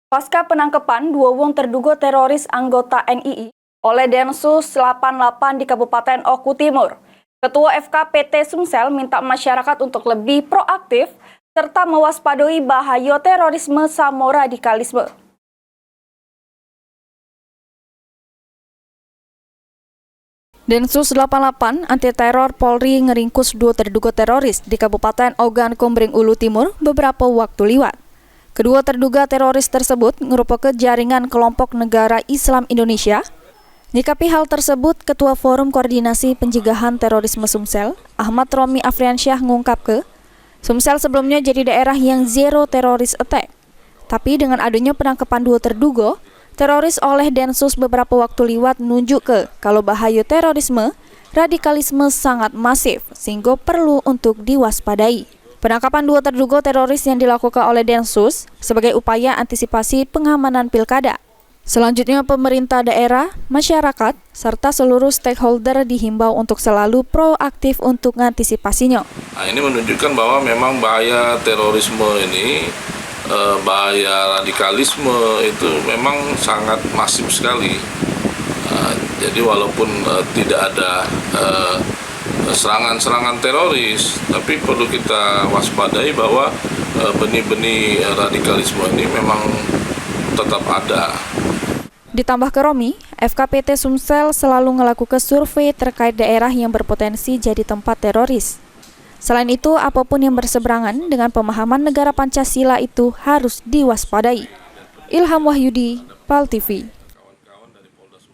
Pasca penangkapan dua wong terduga teroris anggota NII oleh Densus 88 di Kabupaten Oku Timur, Ketua FKPT Sumsel minta masyarakat untuk lebih proaktif serta mewaspadai bahaya terorisme sama radikalisme. Densus 88 anti teror Polri ngeringkus dua terduga teroris di Kabupaten Ogan Komering Ulu Timur beberapa waktu liwat. Kedua terduga teroris tersebut merupakan jaringan kelompok negara Islam Indonesia. Nyikapi hal tersebut, Ketua Forum Koordinasi Pencegahan Terorisme Sumsel, Ahmad Romi Afriansyah ngungkap Sumsel sebelumnya jadi daerah yang zero terrorist attack. Tapi dengan adanya penangkapan dua terduga teroris oleh Densus beberapa waktu liwat nunjuk kalau bahaya terorisme, radikalisme sangat masif sehingga perlu untuk diwaspadai. Penangkapan dua terduga teroris yang dilakukan oleh Densus sebagai upaya antisipasi pengamanan pilkada. Selanjutnya pemerintah daerah, masyarakat, serta seluruh stakeholder dihimbau untuk selalu proaktif untuk mengantisipasinya. Nah, ini menunjukkan bahwa memang bahaya terorisme ini, bahaya radikalisme itu memang sangat masif sekali. Jadi walaupun tidak ada serangan-serangan teroris, tapi perlu kita waspadai bahwa benih-benih radikalisme ini memang tetap ada. Ditambah ke Romi, FKPT Sumsel selalu melakukan survei terkait daerah yang berpotensi jadi tempat teroris. Selain itu, apapun yang berseberangan dengan pemahaman negara Pancasila itu harus diwaspadai. Ilham Wahyudi, PAL TV.